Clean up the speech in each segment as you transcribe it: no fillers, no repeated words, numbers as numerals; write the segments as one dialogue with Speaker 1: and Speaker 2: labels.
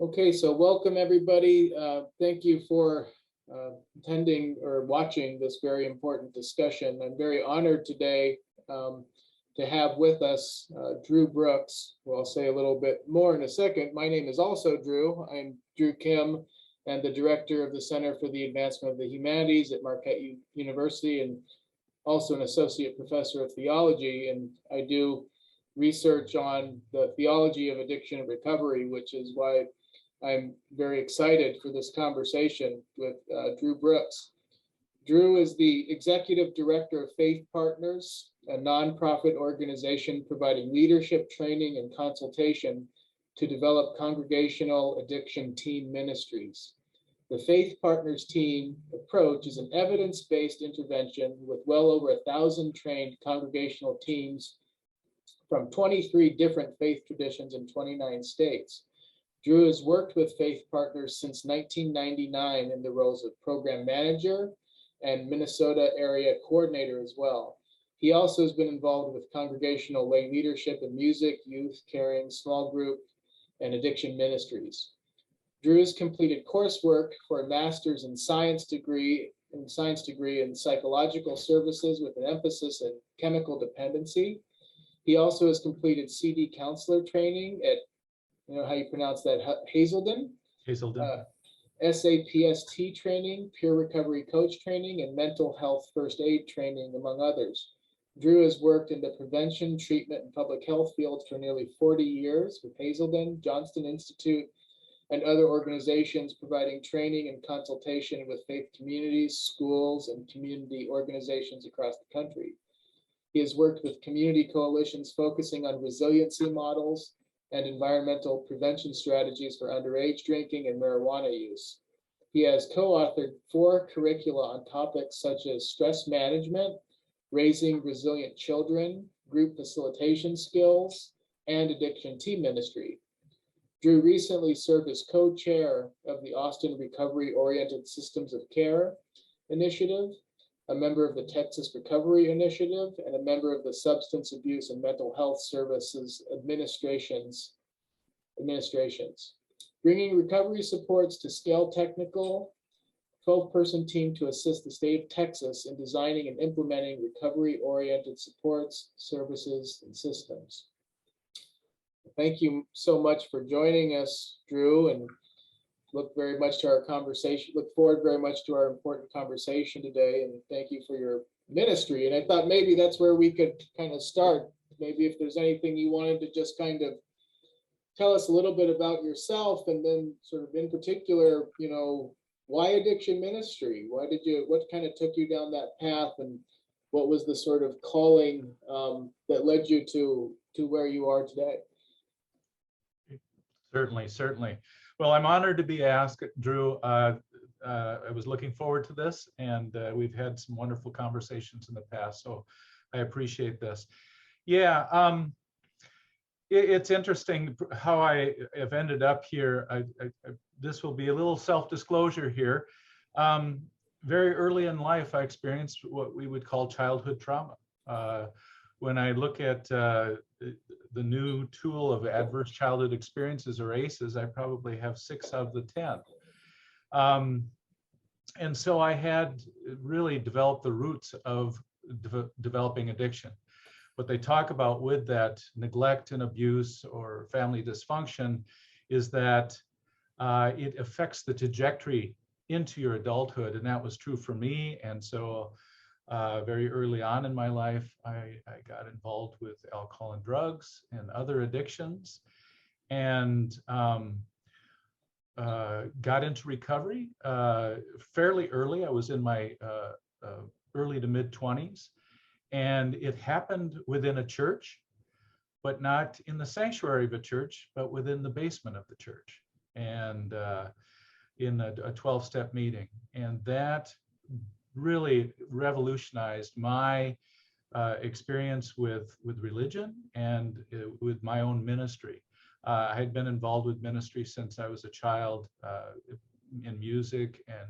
Speaker 1: Okay, so welcome everybody. Thank you for attending or watching this very important discussion. I'm very honored today to have with us Drew Brooks, who I'll say a little bit more in a second. My name is also Drew. I'm Drew Kim and the director of the Center for the Advancement of the Humanities at Marquette University, and also an associate professor of theology. And I do research on the theology of addiction and recovery, which is why I'm very excited for this conversation with Drew Brooks. Drew is the executive director of Faith Partners, a nonprofit organization providing leadership training and consultation to develop congregational addiction team ministries. The Faith Partners team approach is an evidence-based intervention with well over 1,000 trained congregational teams from 23 different faith traditions in 29 states. Drew has worked with Faith Partners since 1999 in the roles of program manager and Minnesota area coordinator as well. He also has been involved with congregational lay leadership in music, youth, caring, small group, and addiction ministries. Drew has completed coursework for a master's in science degree in psychological services with an emphasis in chemical dependency. He also has completed CD counselor training at, how you pronounce that, Hazelden?
Speaker 2: Hazelden.
Speaker 1: SAPST training, peer recovery coach training, and mental health first aid training, among others. Drew has worked in the prevention, treatment, and public health field for nearly 40 years with Hazelden, Johnston Institute, and other organizations providing training and consultation with faith communities, schools, and community organizations across the country. He has worked with community coalitions focusing on resiliency models and environmental prevention strategies for underage drinking and marijuana use. He has co-authored 4 curricula on topics such as stress management, raising resilient children, group facilitation skills, and addiction team ministry. Drew recently served as co-chair of the Austin Recovery-Oriented Systems of Care Initiative, a member of the Texas Recovery Initiative, and a member of the Substance Abuse and Mental Health Services administrations. Bringing recovery supports to scale technical 12-person team to assist the state of Texas in designing and implementing recovery-oriented supports, services, and systems. Thank you so much for joining us, Drew, and look forward very much to our important conversation today, and thank you for your ministry. And I thought maybe that's where we could kind of start. Maybe if there's anything you wanted to just kind of tell us a little bit about yourself, and then sort of in particular, why addiction ministry? What kind of took you down that path, and what was the sort of calling that led you to where you are today?
Speaker 2: Certainly. Well, I'm honored to be asked, Drew. I was looking forward to this, and we've had some wonderful conversations in the past, so I appreciate this. Yeah, it's interesting how I have ended up here. This will be a little self-disclosure here. Very early in life, I experienced what we would call childhood trauma. When I look at the new tool of adverse childhood experiences, or ACEs, I probably have 6 of the 10. And so I had really developed the roots of developing addiction. What they talk about with that neglect and abuse or family dysfunction is that it affects the trajectory into your adulthood, and that was true for me. And so very early on in my life, I got involved with alcohol and drugs and other addictions, and got into recovery fairly early. I was in my early to mid 20s, and it happened within a church, but not in the sanctuary of a church, but within the basement of the church, and in a 12-step meeting. And that really revolutionized my experience with religion and with my own ministry. I had been involved with ministry since I was a child, in music, and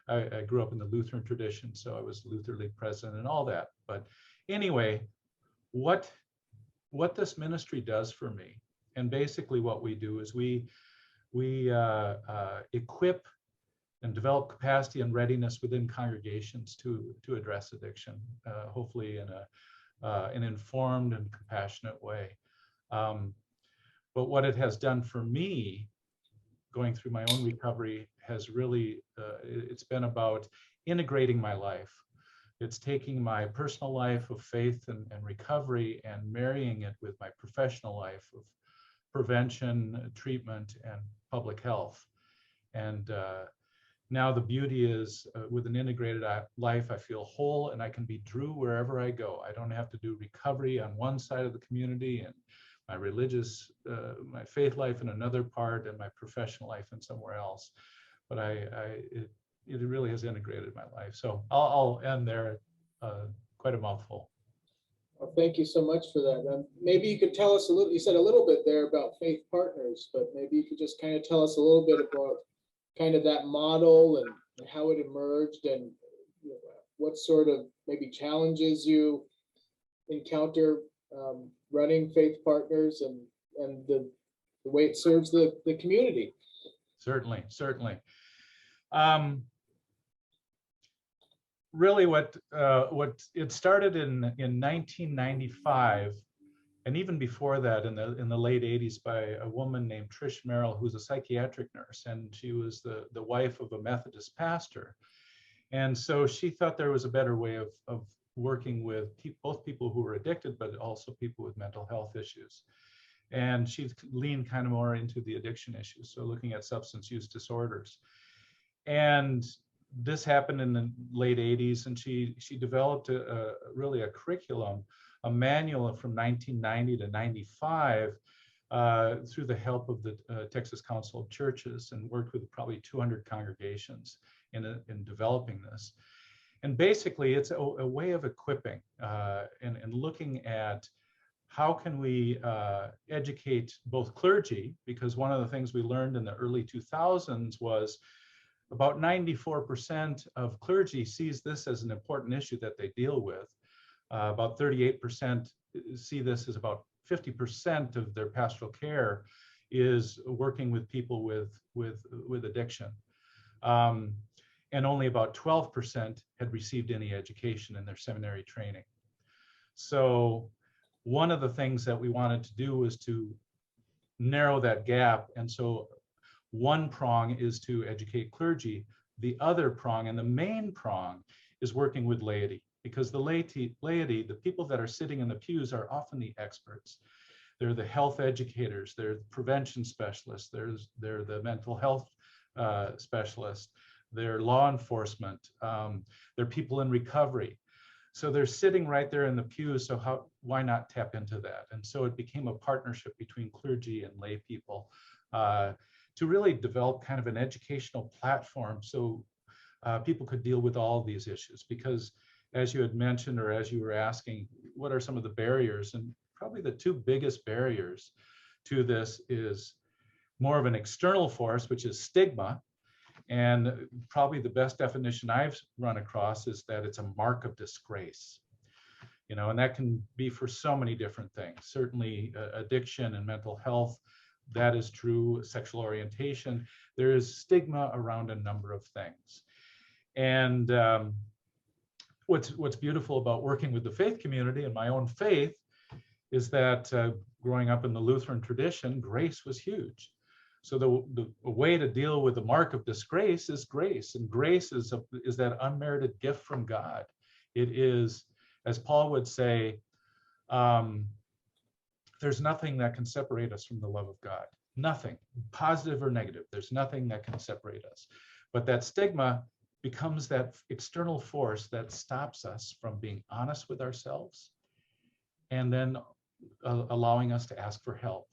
Speaker 2: I grew up in the Lutheran tradition, so I was Lutherally present and all that. But anyway, what this ministry does for me, and basically what we do is we we equip and develop capacity and readiness within congregations to address addiction, hopefully in an informed and compassionate way. But what it has done for me, going through my own recovery, has really, it's been about integrating my life. It's taking my personal life of faith and recovery and marrying it with my professional life of prevention, treatment, and public health. And now the beauty is with an integrated life, I feel whole and I can be Drew wherever I go. I don't have to do recovery on one side of the community and my religious, my faith life in another part and my professional life in somewhere else. But it really has integrated my life. So I'll end there, quite a mouthful.
Speaker 1: Well, thank you so much for that. Maybe you could tell us a little, you said a little bit there about faith partners, but maybe you could just kind of tell us a little bit about kind of that model and how it emerged and what sort of maybe challenges you encounter running faith partners and the way it serves the community.
Speaker 2: Certainly. Really what it started in 1995, and even before that in the late 80s, by a woman named Trish Merrill, who's a psychiatric nurse, and she was the wife of a Methodist pastor. And so she thought there was a better way of working with both people who were addicted, but also people with mental health issues. And she leaned kind of more into the addiction issues, so looking at substance use disorders. And this happened in the late 80s, and she developed really a curriculum, a manual from 1990 to 95 through the help of the Texas Council of Churches, and worked with probably 200 congregations in developing this. And basically, it's a way of equipping and looking at how can we educate both clergy, because one of the things we learned in the early 2000s was about 94% of clergy sees this as an important issue that they deal with. About 38% see this as about 50% of their pastoral care is working with people with addiction. And only about 12% had received any education in their seminary training. So one of the things that we wanted to do was to narrow that gap. And so one prong is to educate clergy. The other prong, and the main prong, is working with laity, because the laity, the people that are sitting in the pews, are often the experts. They're the health educators, they're the prevention specialists, they're the mental health specialists, they're law enforcement, they're people in recovery. So they're sitting right there in the pews, so why not tap into that? And so it became a partnership between clergy and lay people to really develop kind of an educational platform so people could deal with all of these issues. Because as you had mentioned, or as you were asking, what are some of the barriers? And probably the two biggest barriers to this is more of an external force, which is stigma. And probably the best definition I've run across is that it's a mark of disgrace. And that can be for so many different things. Certainly addiction and mental health, that is true. Sexual orientation, there is stigma around a number of things. And what's beautiful about working with the faith community and my own faith is that growing up in the Lutheran tradition, grace was huge. So the way to deal with the mark of disgrace is grace, and grace is that unmerited gift from God. It is, as Paul would say, there's nothing that can separate us from the love of God. Nothing, positive or negative. There's nothing that can separate us. But that stigma becomes that external force that stops us from being honest with ourselves and then allowing us to ask for help.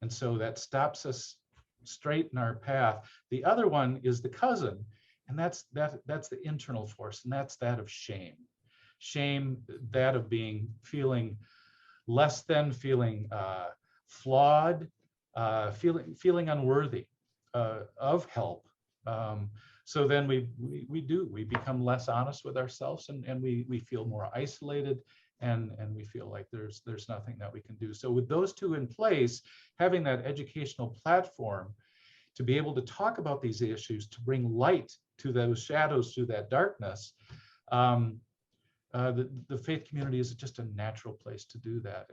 Speaker 2: And so that stops us straight in our path. The other one is the cousin, and that's the internal force, and that's that of shame. Shame, that of feeling less than, feeling flawed, feeling unworthy of help. So then we become less honest with ourselves, and we feel more isolated, and we feel like there's nothing that we can do. So with those two in place, having that educational platform to be able to talk about these issues, to bring light to those shadows, to that darkness. The faith community is just a natural place to do that,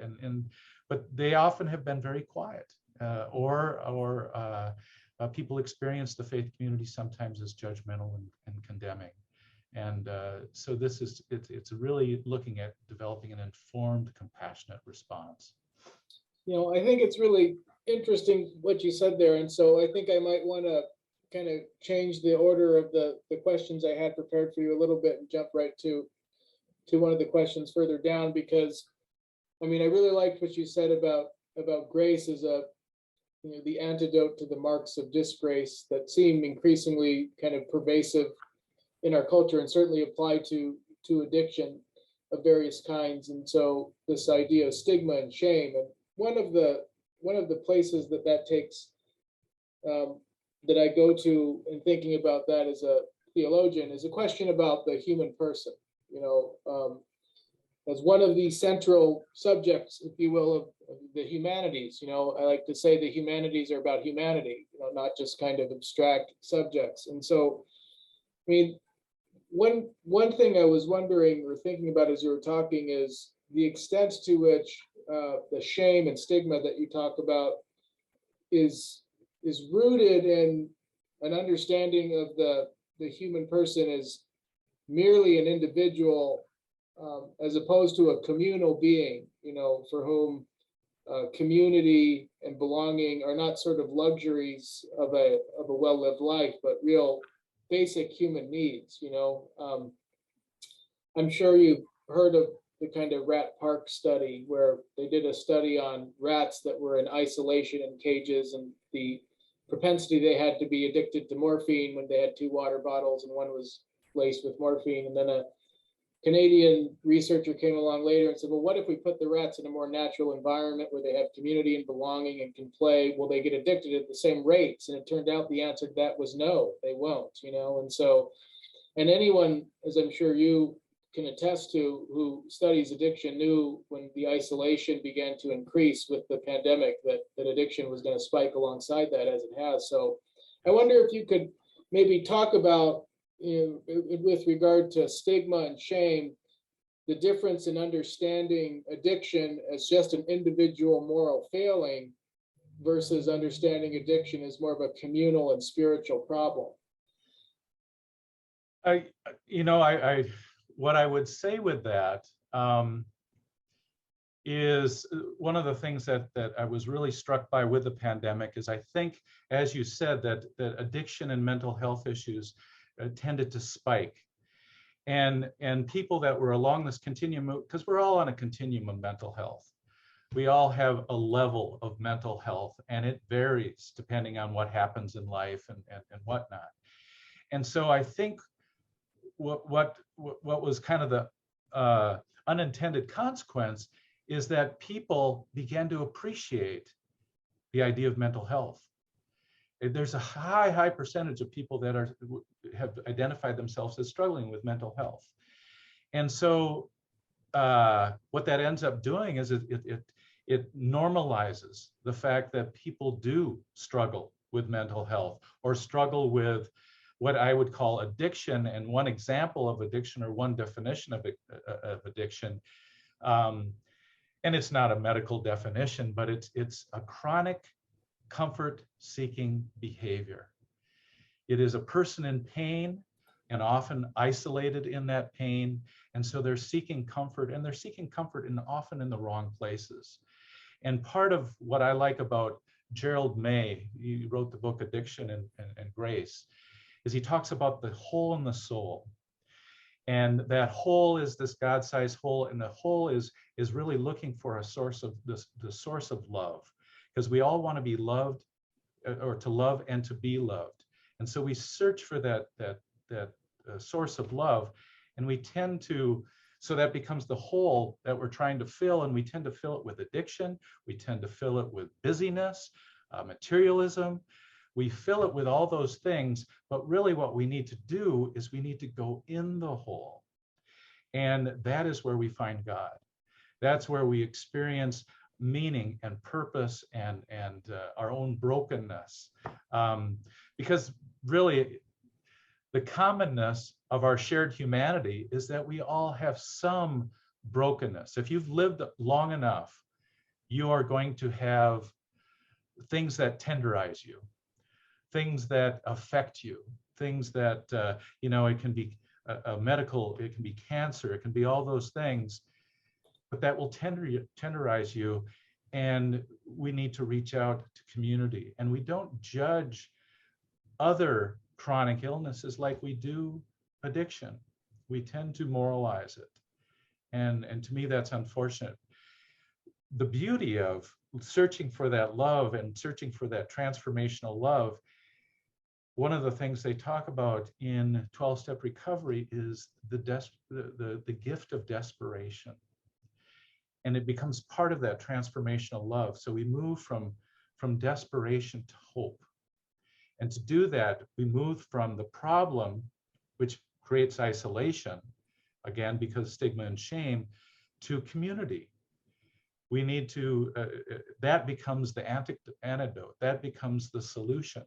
Speaker 2: but they often have been very quiet, or people experience the faith community sometimes as judgmental and condemning. And so it's really looking at developing an informed, compassionate response.
Speaker 1: I think it's really interesting what you said there. And so I think I might want to kind of change the order of the questions I had prepared for you a little bit and jump right to one of the questions further down, because I really liked what you said about grace as the antidote to the marks of disgrace that seem increasingly kind of pervasive in our culture and certainly apply to addiction of various kinds. And so this idea of stigma and shame, and one of the places that takes that I go to in thinking about that as a theologian is a question about the human person. As one of the central subjects, if you will, of the humanities. I like to say the humanities are about humanity, not just kind of abstract subjects. And so, one thing I was wondering or thinking about as you were talking is the extent to which the shame and stigma that you talk about is rooted in an understanding of the human person as merely an individual, as opposed to a communal being, for whom community and belonging are not sort of luxuries of a well-lived life, but real basic human needs. I'm sure you've heard of the kind of rat park study where they did a study on rats that were in isolation in cages and the propensity they had to be addicted to morphine when they had 2 water bottles and one was laced with morphine. And then a Canadian researcher came along later and said, well, what if we put the rats in a more natural environment where they have community and belonging and can play? Will they get addicted at the same rates? And it turned out the answer to that was no, they won't, And so, and anyone, as I'm sure you can attest to, who studies addiction knew when the isolation began to increase with the pandemic that addiction was going to spike alongside that, as it has. So I wonder if you could maybe talk about, with regard to stigma and shame, the difference in understanding addiction as just an individual moral failing versus understanding addiction as more of a communal and spiritual problem.
Speaker 2: What I would say with that is one of the things that I was really struck by with the pandemic is, I think, as you said, that addiction and mental health issues tended to spike. And people that were along this continuum, because we're all on a continuum of mental health. We all have a level of mental health, and it varies depending on what happens in life and whatnot. And so I think what was kind of the unintended consequence is that people began to appreciate the idea of mental health. There's a high percentage of people that have identified themselves as struggling with mental health. And so what that ends up doing is it normalizes the fact that people do struggle with mental health or struggle with what I would call addiction. And one example of addiction, or one definition of addiction, and it's not a medical definition, but it's a chronic comfort-seeking behavior. It is a person in pain and often isolated in that pain. And so they're seeking comfort, and they're seeking comfort often in the wrong places. And part of what I like about Gerald May, he wrote the book Addiction and Grace, is he talks about the hole in the soul. And that hole is this God-sized hole, and the hole is really looking for a source of the source of love, because we all want to be loved, or to love and to be loved. And so we search for that source of love, and we tend to, so that becomes the hole that we're trying to fill, and we tend to fill it with addiction, we tend to fill it with busyness, materialism. We fill it with all those things, but really what we need to do is we need to go in the hole. And that is where we find God. That's where we experience meaning and purpose and our own brokenness. Because really, the commonness of our shared humanity is that we all have some brokenness. If you've lived long enough, you are going to have things that tenderize you, things that affect you, things that, it can be a medical, it can be cancer, it can be all those things, but that will tenderize you. And we need to reach out to community. And we don't judge other chronic illnesses like we do addiction. We tend to moralize it. And to me, that's unfortunate. The beauty of searching for that love and searching for that transformational love, one of the things they talk about in 12-step recovery is the gift of desperation. And it becomes part of that transformational love. So we move from desperation to hope. And to do that, we move from the problem, which creates isolation, again, because stigma and shame, to community. We need to, that becomes the antidote, that becomes the solution,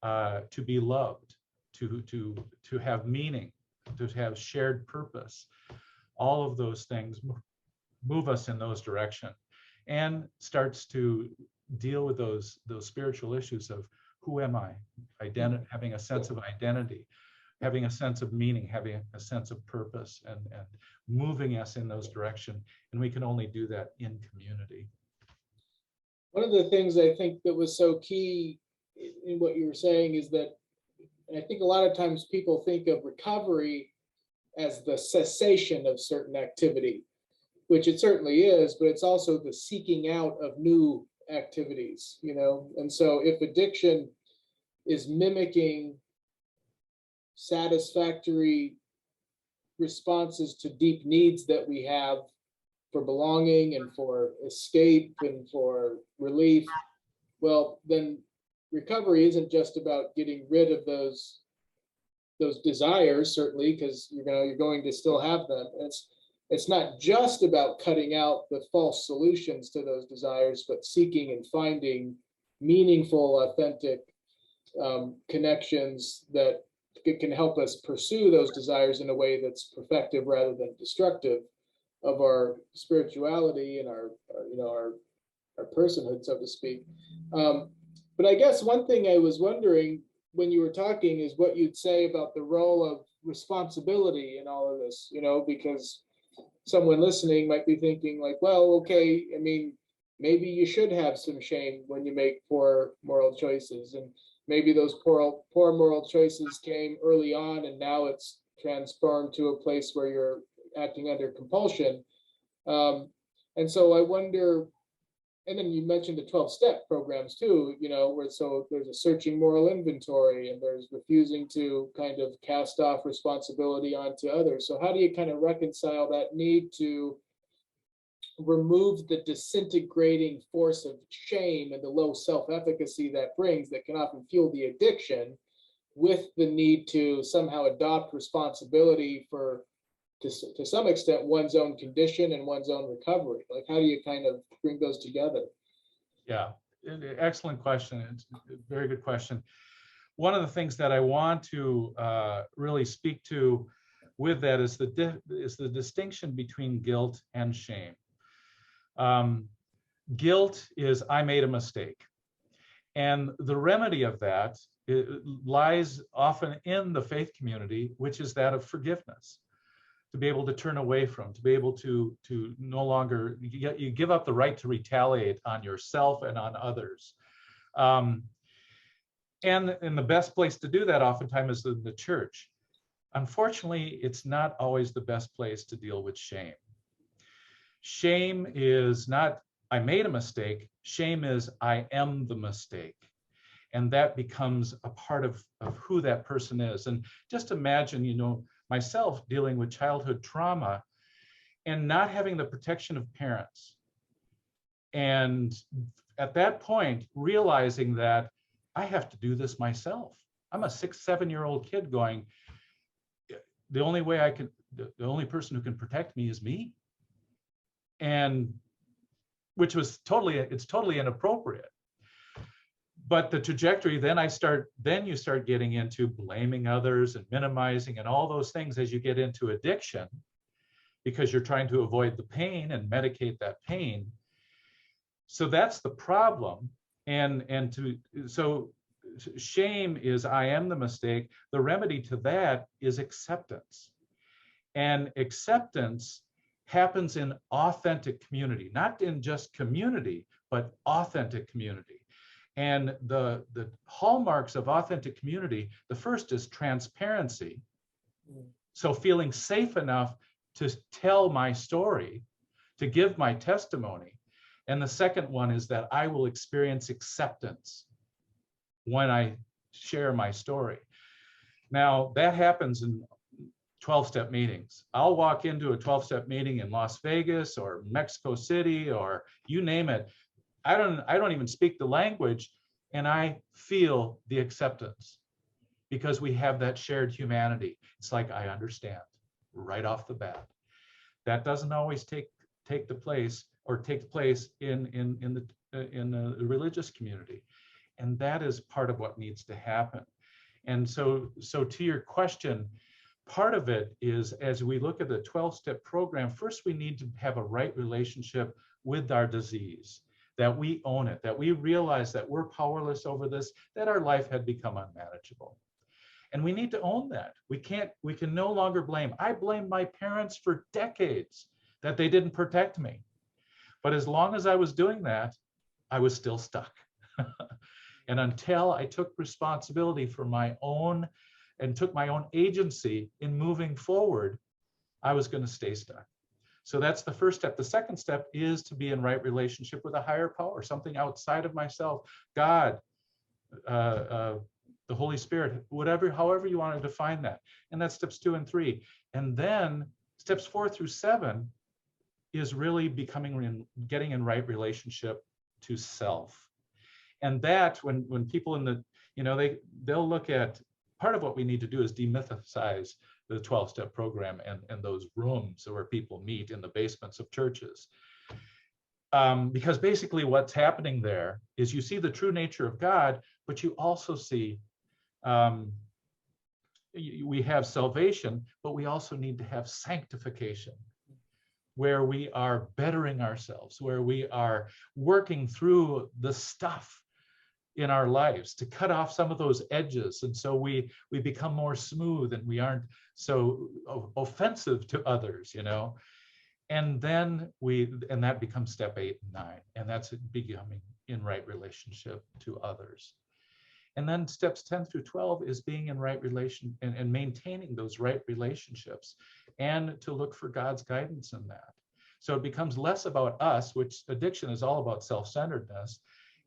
Speaker 2: to be loved, to have meaning, to have shared purpose. All of those things move us in those directions, and starts to deal with those spiritual issues of who am I? Having a sense of identity, having a sense of meaning, having a sense of purpose, and moving us in those directions. And we can only do that in community.
Speaker 1: One of the things I think that was so key in what you were saying is that, and I think a lot of times people think of recovery as the cessation of certain activity, which it certainly is, but it's also the seeking out of new activities, And so if addiction is mimicking satisfactory responses to deep needs that we have for belonging and for escape and for relief, well, then recovery isn't just about getting rid of those desires, certainly, because you're going to still have them. It's not just about cutting out the false solutions to those desires, but seeking and finding meaningful, authentic connections that can help us pursue those desires in a way that's perfective rather than destructive of our spirituality and our personhood, so to speak. But I guess one thing I was wondering when you were talking is what you'd say about the role of responsibility in all of this, because someone listening might be thinking like, well, okay, I mean, maybe you should have some shame when you make poor moral choices, and maybe those poor moral choices came early on, and now it's transformed to a place where you're acting under compulsion. And so I wonder, and then you mentioned the 12-step programs too, where so there's a searching moral inventory, and there's refusing to kind of cast off responsibility onto others. So how do you kind of reconcile that need to remove the disintegrating force of shame and the low self-efficacy that brings, that can often fuel the addiction, with the need to somehow adopt responsibility for, to some extent, one's own condition and one's own recovery? Like, how do you kind of bring those together?
Speaker 2: Yeah, excellent question. It's a very good question. One of the things that I want to really speak to with that is the distinction between guilt and shame. Guilt is, I made a mistake. And the remedy of that lies often in the faith community, which is that of forgiveness. To be able to turn away from, to be able to no longer, you give up the right to retaliate on yourself and on others. And the best place to do that oftentimes is in the church. Unfortunately, it's not always the best place to deal with shame. Shame is not, I made a mistake. Shame is, I am the mistake. And that becomes a part of who that person is. And just imagine, myself dealing with childhood trauma and not having the protection of parents. And at that point, realizing that I have to do this myself. I'm a 6-7-year-old kid going, the only person who can protect me is me. And which was it's totally inappropriate. But the trajectory, then you start getting into blaming others and minimizing and all those things as you get into addiction, because you're trying to avoid the pain and medicate that pain. So that's the problem. So shame is, I am the mistake. The remedy to that is acceptance. And acceptance happens in authentic community, not in just community, but authentic community. And the hallmarks of authentic community, the first is transparency. So feeling safe enough to tell my story, to give my testimony. And the second one is that I will experience acceptance when I share my story. Now, that happens in 12-step meetings. I'll walk into a 12-step meeting in Las Vegas or Mexico City or you name it. I don't even speak the language, and I feel the acceptance because we have that shared humanity. It's like, I understand right off the bat. That doesn't always take the place in the religious community. And that is part of what needs to happen. And so to your question, part of it is, as we look at the 12-step program, first we need to have a right relationship with our disease, that we own it, that we realize that we're powerless over this, that our life had become unmanageable. And we need to own that. We can no longer blame. I blamed my parents for decades that they didn't protect me. But as long as I was doing that, I was still stuck. And until I took responsibility for my own and took my own agency in moving forward, I was going to stay stuck. So that's the first step. The second step is to be in right relationship with a higher power, something outside of myself, God, the Holy Spirit, however you want to define that. And that's steps 2 and 3. And then steps 4 through 7 is really getting in right relationship to self. And that when people they'll look at, part of what we need to do is demythicize the 12-step program and those rooms where people meet in the basements of churches. Because basically what's happening there is you see the true nature of God, but you also see we have salvation, but we also need to have sanctification, where we are bettering ourselves, where we are working through the stuff in our lives to cut off some of those edges. And so we become more smooth and we aren't so offensive to others, And then that becomes step 8 and 9. And that's becoming in right relationship to others. And then steps 10 through 12 is being in right relation and maintaining those right relationships and to look for God's guidance in that. So it becomes less about us, which addiction is all about self-centeredness,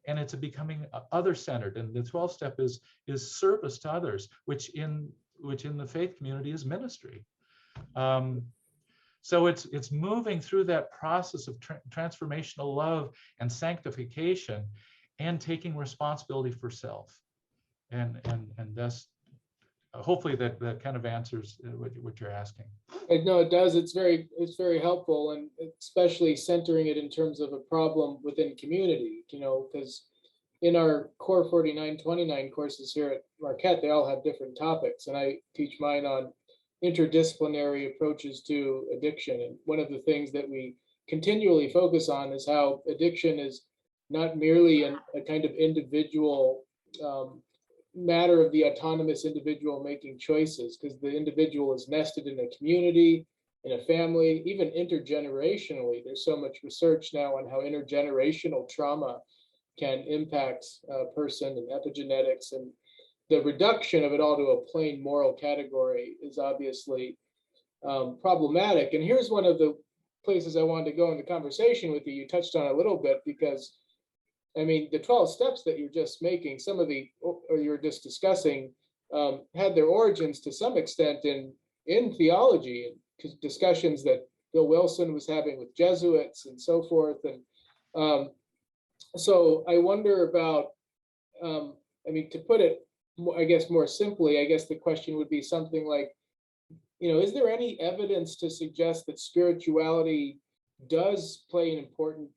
Speaker 2: and it's becoming other-centered. And the 12th step is service to others, which in the faith community is ministry. So it's moving through that process of transformational love and sanctification and taking responsibility for self. And thus, hopefully that kind of answers what you're asking.
Speaker 1: No, it does. It's very helpful, and especially centering it in terms of a problem within community, because in our core 4929 courses here at Marquette, they all have different topics, and I teach mine on interdisciplinary approaches to addiction. And one of the things that we continually focus on is how addiction is not merely a kind of individual matter of the autonomous individual making choices, because the individual is nested in a community, in a family, even intergenerationally. There's so much research now on how intergenerational trauma can impact a person and epigenetics, and the reduction of it all to a plain moral category is obviously problematic. And here's one of the places I wanted to go in the conversation with you. You touched on a little bit, because I mean, the 12 steps that you're just making, or you're just discussing, had their origins to some extent in theology and discussions that Bill Wilson was having with Jesuits and so forth. And so I wonder about, to put it, I guess, more simply, I guess the question would be something like, is there any evidence to suggest that spirituality does play an important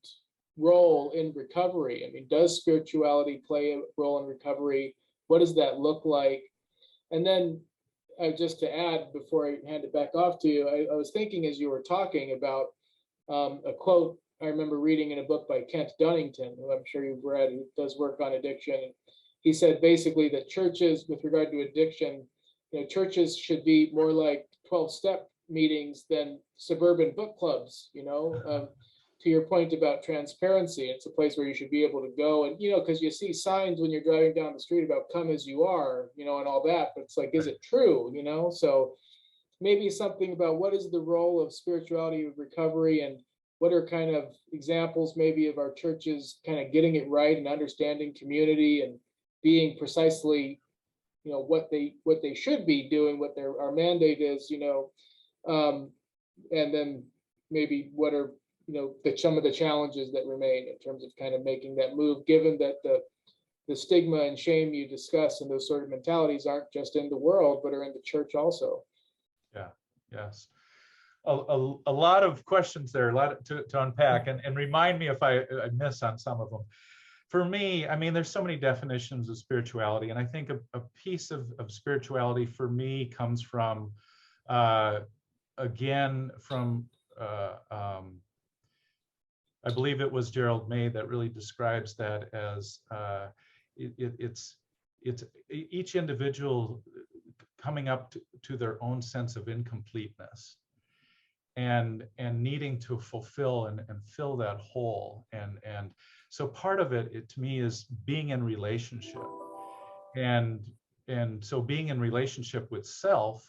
Speaker 1: role in recovery? I mean, does spirituality play a role in recovery? What does that look like? And then just to add, before I hand it back off to you, I was thinking as you were talking about a quote I remember reading in a book by Kent Dunnington, who I'm sure you've read, who does work on addiction. He said basically that churches, with regard to addiction, churches should be more like 12-step meetings than suburban book clubs, to your point about transparency. It's a place where you should be able to go and, because you see signs when you're driving down the street about come as you are, and all that, but it's like, is it true, So maybe something about what is the role of spirituality of recovery, and what are kind of examples maybe of our churches kind of getting it right and understanding community and being precisely, what they should be doing, what our mandate is, and then maybe what are, some of the challenges that remain in terms of kind of making that move, given that the stigma and shame you discuss and those sort of mentalities aren't just in the world, but are in the church also.
Speaker 2: Yeah, yes. A lot of questions there, a lot to unpack, and remind me if I miss on some of them. For me, I mean, there's so many definitions of spirituality, and I think a piece of spirituality for me comes from, again, from, I believe it was Gerald May that really describes that as it's each individual coming up to their own sense of incompleteness, and needing to fulfill and fill that hole. And so part of it to me is being in relationship, and so being in relationship with self,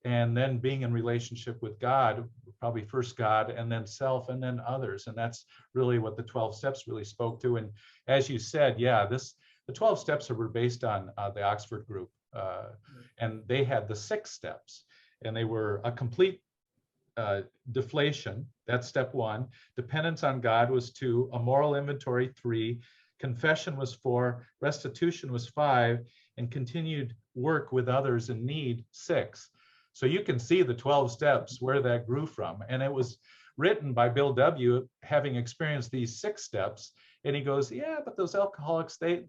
Speaker 2: and then being in relationship with God, probably first God, and then self, and then others. And that's really what the 12 steps really spoke to. And as you said, yeah, the 12 steps were based on the Oxford group, and they had the 6 steps, and they were a complete deflation, that's step 1. Dependence on God was 2. A moral inventory 3. Confession was 4. Restitution was 5. And continued work with others in need 6. So you can see the 12 steps where that grew from. And it was written by Bill W., having experienced these 6 steps. And he goes, yeah, but those alcoholics, they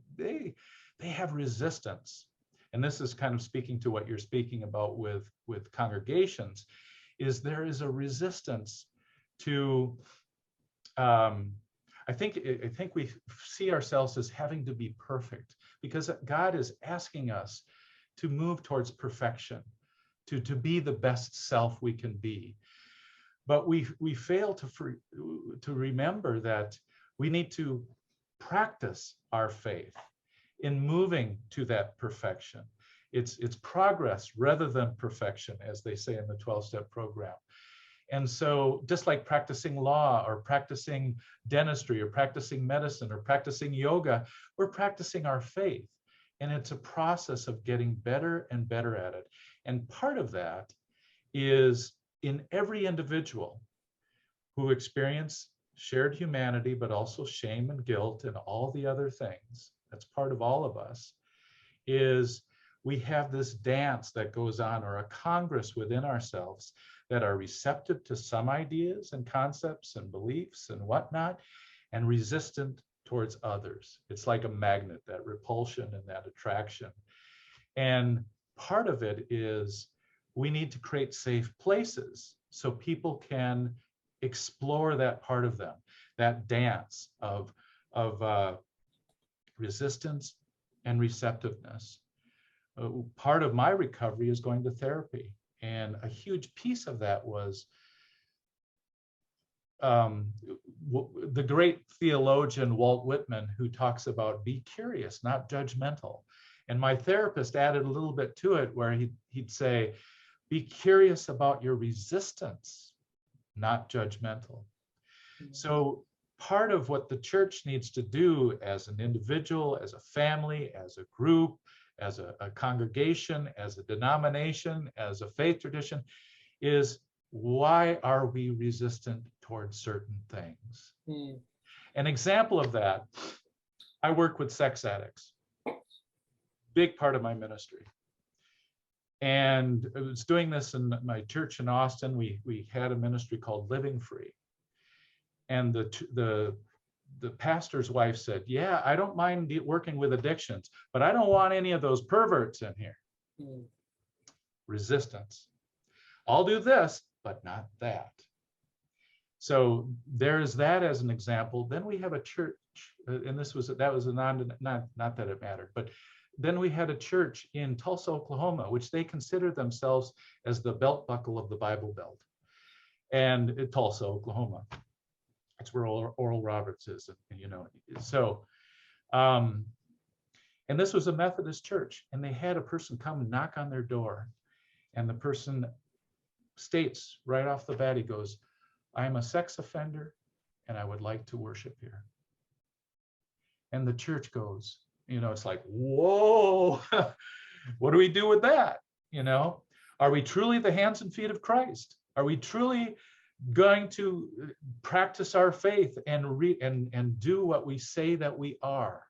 Speaker 2: have resistance. And this is kind of speaking to what you're speaking about with congregations. Is there is a resistance to, I think we see ourselves as having to be perfect, because God is asking us to move towards perfection, to be the best self we can be. But we fail to remember that we need to practice our faith in moving to that perfection. It's progress rather than perfection, as they say in the 12-step program. And so just like practicing law or practicing dentistry or practicing medicine or practicing yoga, we're practicing our faith. And it's a process of getting better and better at it. And part of that is in every individual who experience shared humanity, but also shame and guilt and all the other things, that's part of all of us, is we have this dance that goes on, or a congress within ourselves, that are receptive to some ideas and concepts and beliefs and whatnot, and resistant towards others. It's like a magnet, that repulsion and that attraction. And part of it is we need to create safe places so people can explore that part of them, that dance of resistance and receptiveness. Part of my recovery is going to therapy. And a huge piece of that was the great theologian Walt Whitman, who talks about be curious, not judgmental. And my therapist added a little bit to it, where he'd say, be curious about your resistance, not judgmental. So part of what the church needs to do as an individual, as a family, as a group, as a congregation, as a denomination, as a faith tradition, is why are we resistant towards certain things? An example of that, I work with sex addicts, big part of my ministry. And I was doing this in my church in Austin. We had a ministry called Living Free. And the the pastor's wife said, yeah, I don't mind working with addictions, but I don't want any of those perverts in here.
Speaker 1: Mm.
Speaker 2: Resistance. I'll do this, but not that. So there's that as an example. Then we have a church, and that was a not that it mattered, but then we had a church in Tulsa, Oklahoma, which they consider themselves as the belt buckle of the Bible Belt, and in Tulsa, Oklahoma. That's where Oral Roberts is, you know. So, and this was a Methodist church, and they had a person come and knock on their door, and the person states right off the bat, he goes, I'm a sex offender, and I would like to worship here. And the church goes, you know, it's like, whoa, what do we do with that? You know, are we truly the hands and feet of Christ? Are we truly going to practice our faith and do what we say that we are?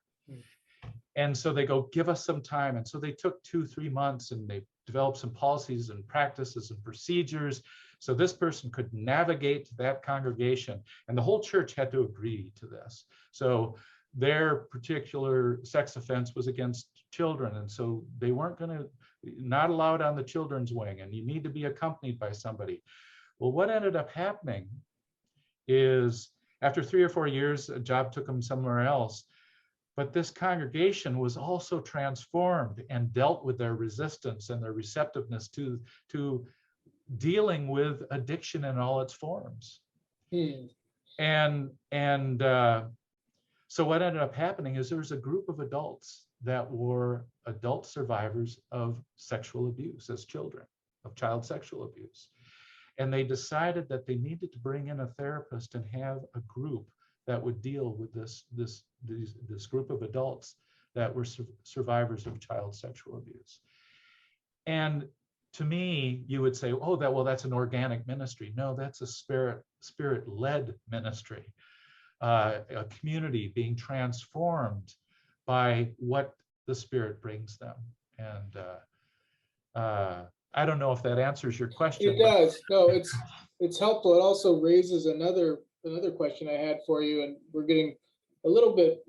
Speaker 2: And so they go, give us some time. And so they took 2-3 months, and they developed some policies and practices and procedures so this person could navigate that congregation. And the whole church had to agree to this. So their particular sex offense was against children. And so they weren't going to, not allowed on the children's wing, and you need to be accompanied by somebody. Well, what ended up happening is after 3 or 4 years, a job took them somewhere else. But this congregation was also transformed and dealt with their resistance and their receptiveness to dealing with addiction in all its forms. And so what ended up happening is there was a group of adults that were adult survivors of sexual abuse as children, of child sexual abuse. And they decided that they needed to bring in a therapist and have a group that would deal with this group of adults that were survivors of child sexual abuse. And to me, you would say, oh, that's an organic ministry. No, that's a spirit-led ministry, a community being transformed by what the Spirit brings them. And I don't know if that answers your question.
Speaker 1: It does. No, it's helpful. It also raises another question I had for you, and we're getting a little bit,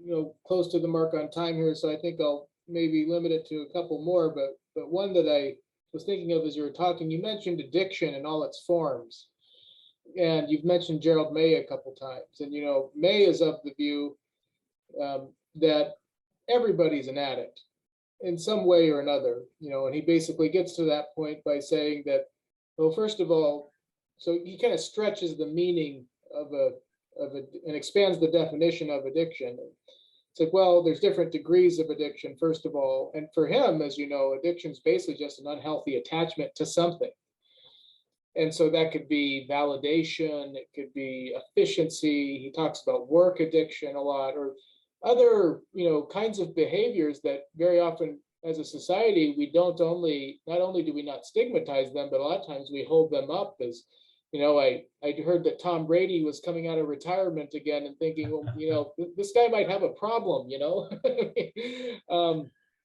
Speaker 1: close to the mark on time here, so I think I'll maybe limit it to a couple more. But one that I was thinking of as you were talking, you mentioned addiction in all its forms, and you've mentioned Gerald May a couple times, and May is of the view that everybody's an addict in some way or another, and he basically gets to that point by saying that, well, first of all, so he kind of stretches the meaning of and expands the definition of addiction. It's like, well, there's different degrees of addiction, first of all. And for him, as you know, addiction is basically just an unhealthy attachment to something. And so that could be validation, it could be efficiency. He talks about work addiction a lot, or other, kinds of behaviors that very often as a society, we not only do we not stigmatize them, but a lot of times we hold them up as, I heard that Tom Brady was coming out of retirement again and thinking, well, this guy might have a problem,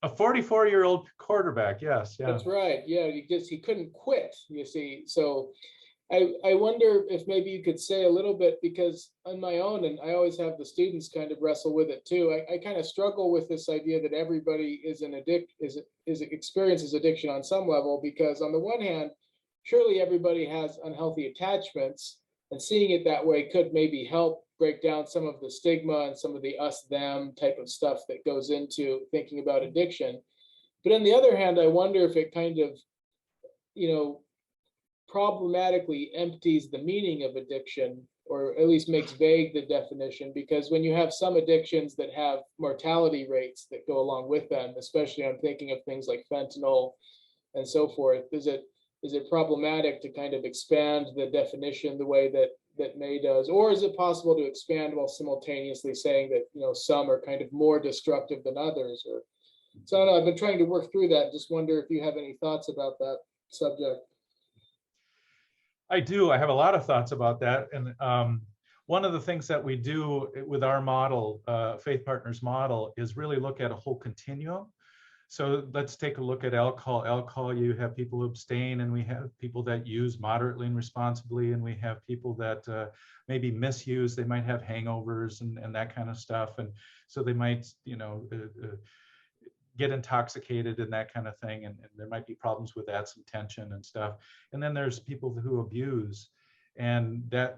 Speaker 2: A 44-year-old quarterback, yes. Yeah.
Speaker 1: That's right. Yeah, he couldn't quit, you see. So I wonder if maybe you could say a little bit, because on my own, and I always have the students kind of wrestle with it too, I kind of struggle with this idea that everybody experiences addiction on some level, because on the one hand, surely everybody has unhealthy attachments, and seeing it that way could maybe help break down some of the stigma and some of the us-them type of stuff that goes into thinking about addiction. But on the other hand, I wonder if it kind of, problematically empties the meaning of addiction, or at least makes vague the definition, because when you have some addictions that have mortality rates that go along with them, especially I'm thinking of things like fentanyl and so forth, is it problematic to kind of expand the definition the way that May does? Or is it possible to expand while simultaneously saying that, some are kind of more destructive than others? Or so I don't know, I've been trying to work through that. Just wonder if you have any thoughts about that subject.
Speaker 2: I do. I have a lot of thoughts about that. And one of the things that we do with our model, Faith Partners model, is really look at a whole continuum. So let's take a look at alcohol. Alcohol, you have people who abstain, and we have people that use moderately and responsibly, and we have people that maybe misuse. They might have hangovers and that kind of stuff, and so they might, get intoxicated and that kind of thing, and there might be problems with that, some tension and stuff. And then there's people who abuse, and that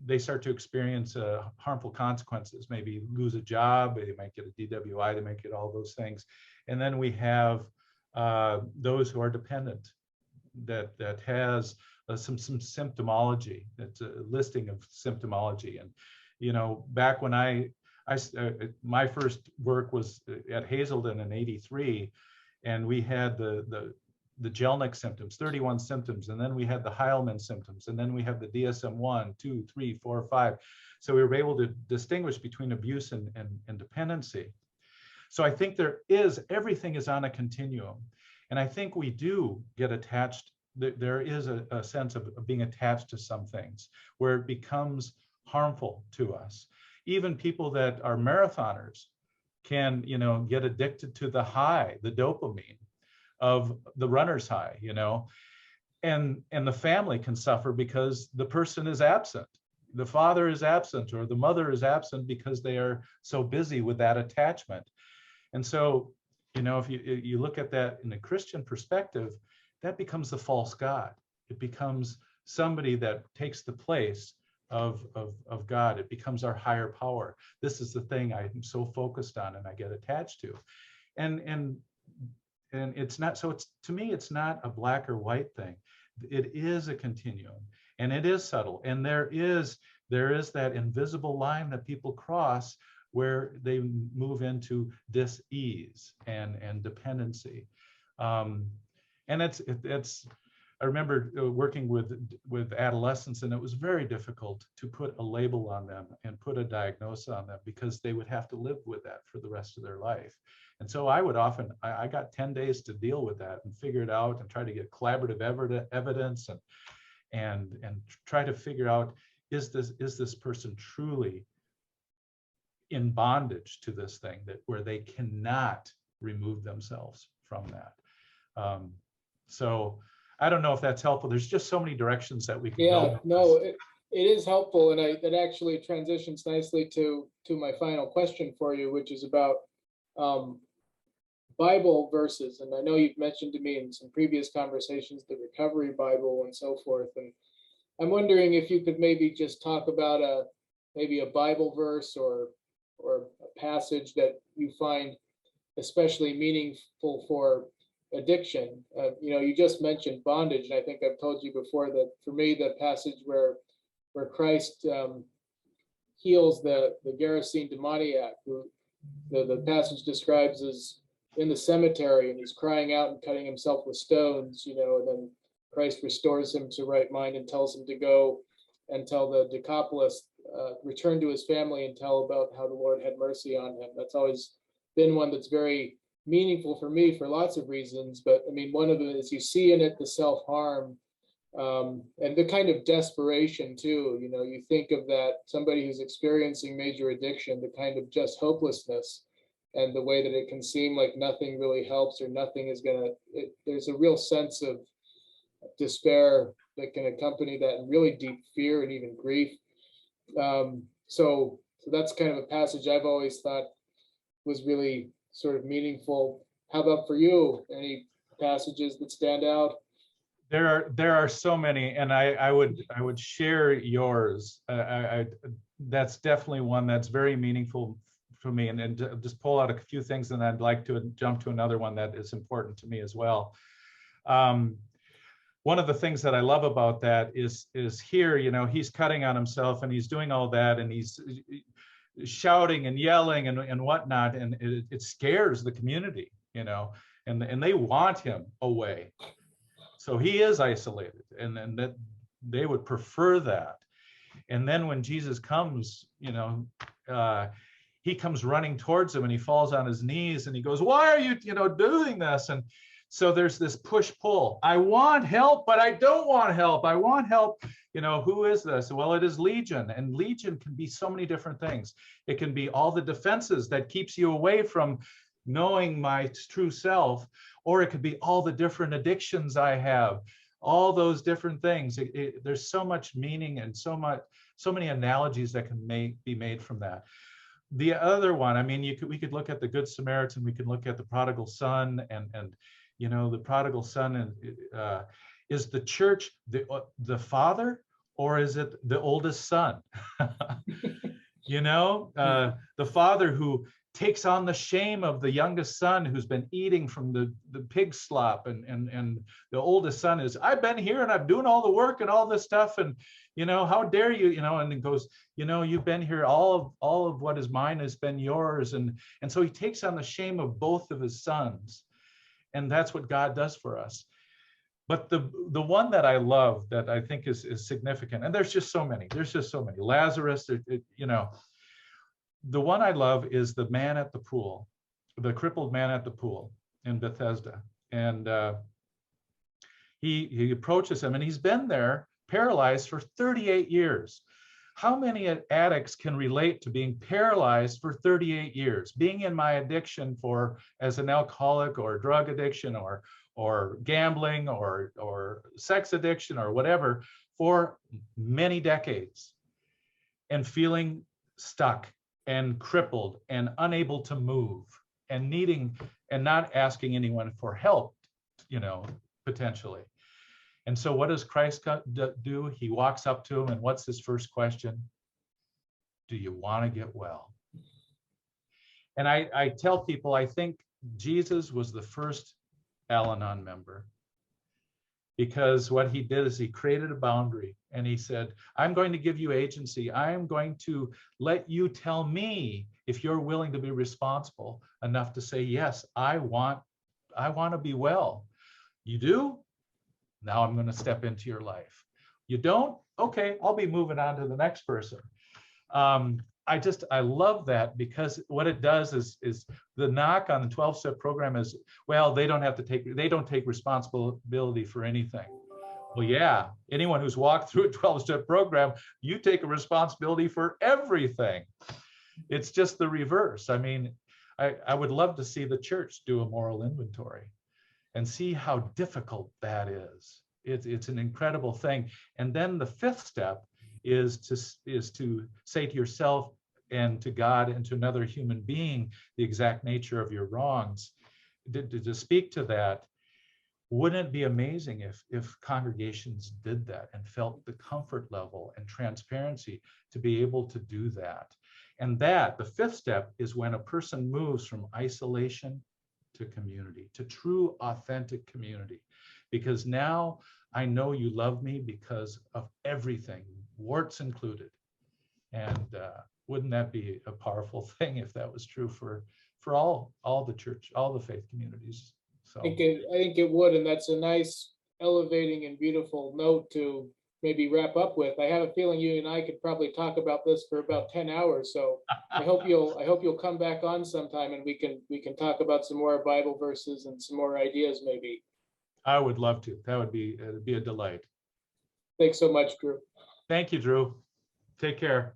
Speaker 2: they start to experience harmful consequences, maybe lose a job, they might get a DWI, they might get all those things. And then we have those who are dependent, that has some symptomology. That's a listing of symptomology. And back when my first work was at Hazelden in '83, and we had the Jellinek symptoms, 31 symptoms, and then we had the Heilman symptoms, and then we have the DSM-1, 2, 3, 4, 5. So we were able to distinguish between abuse and dependency. So I think everything is on a continuum. And I think we do get attached. There is a sense of being attached to some things where it becomes harmful to us. Even people that are marathoners can, get addicted to the high, the dopamine of the runner's high, and the family can suffer because the person is absent. The father is absent or the mother is absent because they are so busy with that attachment. And so, if you look at that in a Christian perspective, that becomes the false God. It becomes somebody that takes the place of God. It becomes our higher power. This is the thing I'm so focused on and I get attached to. And it's not, so to me, it's not a black or white thing. It is a continuum, and it is subtle. And there is that invisible line that people cross where they move into dis-ease and dependency. And it's I remember working with adolescents, and it was very difficult to put a label on them and put a diagnosis on them, because they would have to live with that for the rest of their life. And so I got 10 days to deal with that and figure it out and try to get collaborative evidence and try to figure out, is this person truly in bondage to this thing, where they cannot remove themselves from that. So I don't know if that's helpful. There's just so many directions that we can go.
Speaker 1: Yeah, no, it is helpful, and it actually transitions nicely to my final question for you, which is about Bible verses. And I know you've mentioned to me in some previous conversations the Recovery Bible and so forth. And I'm wondering if you could maybe just talk about maybe a Bible verse or a passage that you find especially meaningful for addiction. You just mentioned bondage, and I think I've told you before that for me, the passage where Christ heals the Gerasene demoniac, who the passage describes as in the cemetery, and he's crying out and cutting himself with stones, and then Christ restores him to right mind and tells him to go and tell the Decapolis, return to his family and tell about how the Lord had mercy on him. That's always been one that's very meaningful for me for lots of reasons. But I mean, one of them is you see in it the self-harm and the kind of desperation too. You think of that, somebody who's experiencing major addiction, the kind of just hopelessness, and the way that it can seem like nothing really helps or nothing is there's a real sense of despair that can accompany that, and really deep fear and even grief. So that's kind of a passage I've always thought was really sort of meaningful. How about for you? Any passages that stand out?
Speaker 2: There are so many, and I would share yours. That's definitely one that's very meaningful for me, and just pull out a few things, and I'd like to jump to another one that is important to me as well. One of the things that I love about that is here, he's cutting on himself and he's doing all that, and he's shouting and yelling and whatnot, and it scares the community, and they want him away. So he is isolated, and that they would prefer that. And then when Jesus comes, he comes running towards him, and he falls on his knees and he goes, "Why are you, doing this?" And so there's this push-pull. I want help, but I don't want help. I want help. Who is this? Well, it is Legion, and Legion can be so many different things. It can be all the defenses that keeps you away from knowing my true self, or it could be all the different addictions I have, all those different things. There's so much meaning and so many analogies that can be made from that. The other one, I mean, we could look at the Good Samaritan, we could look at the prodigal son, and the prodigal son, and is the church the father, or is it the oldest son? The father who takes on the shame of the youngest son who's been eating from the pig slop, and the oldest son is, I've been here and I'm doing all the work and all this stuff, and how dare you, and it goes, you've been here, all of what is mine has been yours, and so he takes on the shame of both of his sons, and that's what God does for us. But the one that I love, that I think is significant, and there's just so many, Lazarus, the one I love is the man at the pool, the crippled man at the pool in Bethesda. And he approaches him, and he's been there paralyzed for 38 years. How many addicts can relate to being paralyzed for 38 years, being in my addiction as an alcoholic, or drug addiction, or gambling, or sex addiction, or whatever, for many decades, and feeling stuck and crippled and unable to move, and needing and not asking anyone for help, potentially. And so what does Christ do? He walks up to him, and what's his first question? Do you want to get well? And I tell people, I think Jesus was the first Al-Anon member, because what he did is he created a boundary, and he said, I'm going to give you agency. I'm going to let you tell me if you're willing to be responsible enough to say, yes, I want to be well. You do? Now I'm going to step into your life. You don't? Okay, I'll be moving on to the next person. I love that, because what it does is the knock on the 12-step program is, well, they don't take responsibility for anything. Well, yeah, anyone who's walked through a 12-step program, you take a responsibility for everything. It's just the reverse. I mean, I would love to see the church do a moral inventory and see how difficult that is. It's an incredible thing. And then the fifth step is to say to yourself and to God and to another human being the exact nature of your wrongs. To speak to that, wouldn't it be amazing if congregations did that and felt the comfort level and transparency to be able to do that? And that, the fifth step, is when a person moves from isolation to community, to true, authentic community. Because now I know you love me because of everything, warts included. And wouldn't that be a powerful thing if that was true for all the church, all the faith communities? So
Speaker 1: I think it would, and that's a nice, elevating, and beautiful note to maybe wrap up with. I have a feeling you and I could probably talk about this for about 10 hours. So I hope you'll come back on sometime, and we can talk about some more Bible verses and some more ideas maybe.
Speaker 2: I would love to. That would be a delight.
Speaker 1: Thanks so much, Drew.
Speaker 2: Thank you, Drew. Take care.